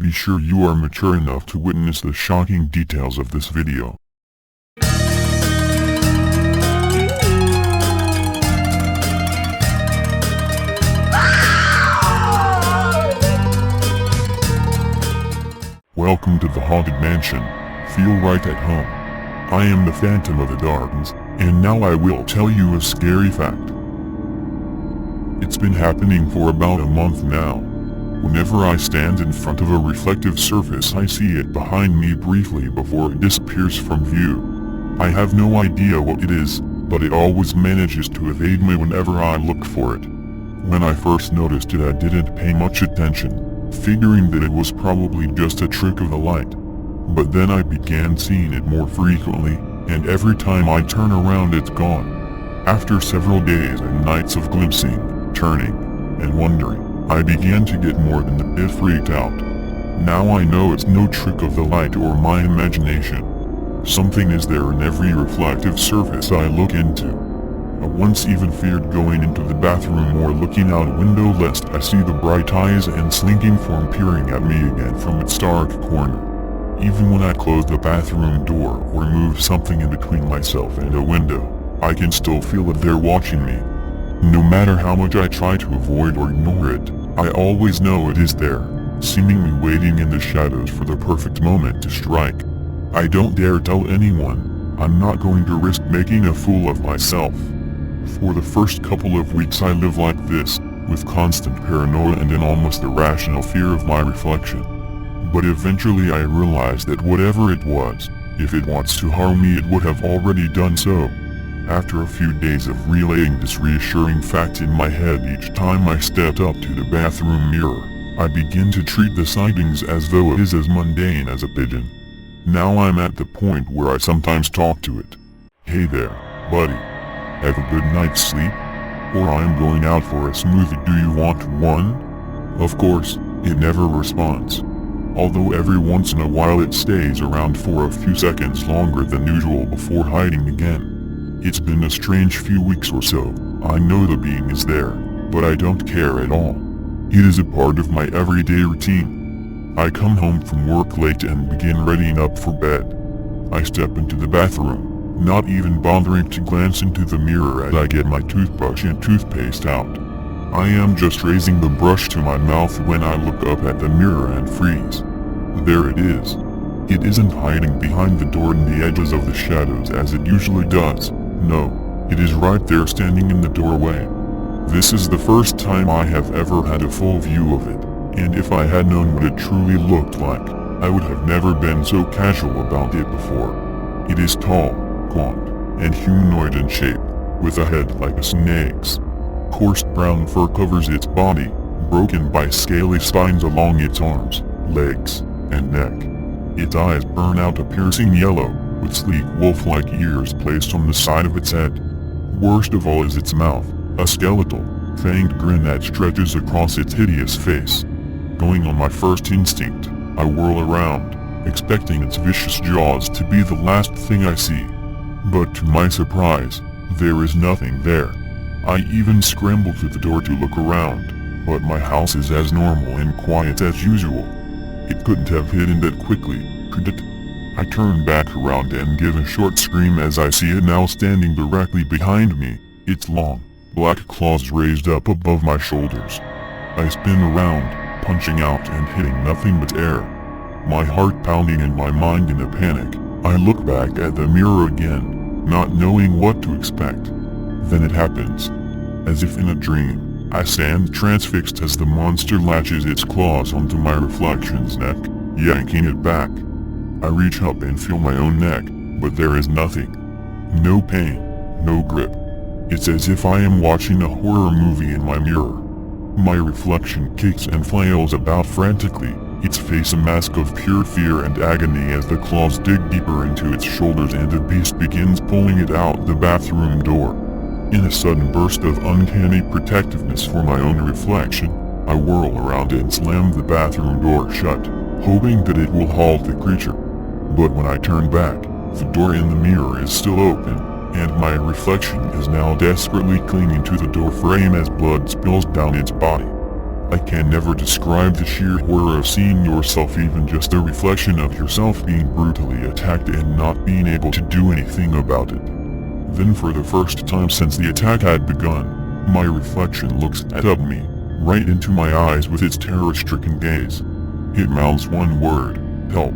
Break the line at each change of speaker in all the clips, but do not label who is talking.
Be sure you are mature enough to witness the shocking details of this video. Welcome to the Haunted Mansion. Feel right at home. I am the Phantom of the Gardens, and now I will tell you a scary fact. It's been happening for about a month now. Whenever I stand in front of a reflective surface, I see it behind me briefly before it disappears from view. I have no idea what it is, but it always manages to evade me whenever I look for it. When I first noticed it, I didn't pay much attention, figuring that it was probably just a trick of the light. But then I began seeing it more frequently, and every time I turn around it's gone. After several days and nights of glimpsing, turning, and wondering, I began to get more than a bit freaked out. Now I know it's no trick of the light or my imagination. Something is there in every reflective surface I look into. I once even feared going into the bathroom or looking out a window lest I see the bright eyes and slinking form peering at me again from its dark corner. Even when I close the bathroom door or move something in between myself and a window, I can still feel it there watching me. No matter how much I try to avoid or ignore it, I always know it is there, seemingly waiting in the shadows for the perfect moment to strike. I don't dare tell anyone. I'm not going to risk making a fool of myself. For the first couple of weeks I live like this, with constant paranoia and an almost irrational fear of my reflection. But eventually I realized that whatever it was, if it wants to harm me it would have already done so. After a few days of relaying this reassuring fact in my head each time I stepped up to the bathroom mirror, I begin to treat the sightings as though it is as mundane as a pigeon. Now I'm at the point where I sometimes talk to it. Hey there, buddy. Have a good night's sleep? Or I'm going out for a smoothie, do you want one? Of course, it never responds. Although every once in a while it stays around for a few seconds longer than usual before hiding again. It's been a strange few weeks or so. I know the being is there, but I don't care at all. It is a part of my everyday routine. I come home from work late and begin readying up for bed. I step into the bathroom, not even bothering to glance into the mirror as I get my toothbrush and toothpaste out. I am just raising the brush to my mouth when I look up at the mirror and freeze. There it is. It isn't hiding behind the door in the edges of the shadows as it usually does. No, it is right there standing in the doorway. This is the first time I have ever had a full view of it, and if I had known what it truly looked like, I would have never been so casual about it before. It is tall, gaunt, and humanoid in shape, with a head like a snake's. Coarse brown fur covers its body, broken by scaly spines along its arms, legs, and neck. Its eyes burn out a piercing yellow, with sleek wolf-like ears placed on the side of its head. Worst of all is its mouth, a skeletal, fanged grin that stretches across its hideous face. Going on my first instinct, I whirl around, expecting its vicious jaws to be the last thing I see. But to my surprise, there is nothing there. I even scramble to the door to look around, but my house is as normal and quiet as usual. It couldn't have hidden that quickly, could it? I turn back around and give a short scream as I see it now standing directly behind me, its long, black claws raised up above my shoulders. I spin around, punching out and hitting nothing but air. My heart pounding and my mind in a panic, I look back at the mirror again, not knowing what to expect. Then it happens. As if in a dream, I stand transfixed as the monster latches its claws onto my reflection's neck, yanking it back. I reach up and feel my own neck, but there is nothing. No pain, no grip. It's as if I am watching a horror movie in my mirror. My reflection kicks and flails about frantically, its face a mask of pure fear and agony as the claws dig deeper into its shoulders and the beast begins pulling it out the bathroom door. In a sudden burst of uncanny protectiveness for my own reflection, I whirl around and slam the bathroom door shut, hoping that it will halt the creature. But when I turn back, the door in the mirror is still open, and my reflection is now desperately clinging to the door frame as blood spills down its body. I can never describe the sheer horror of seeing yourself, even just a reflection of yourself, being brutally attacked and not being able to do anything about it. Then for the first time since the attack had begun, my reflection looks at me, right into my eyes with its terror-stricken gaze. It mouths one word, "Help,"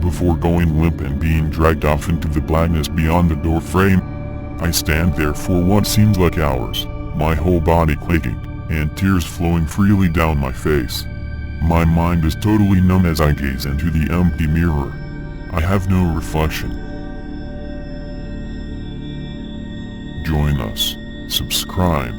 before going limp and being dragged off into the blackness beyond the door frame. I stand there for what seems like hours, my whole body quaking, and tears flowing freely down my face. My mind is totally numb as I gaze into the empty mirror. I have no reflection. Join us. Subscribe.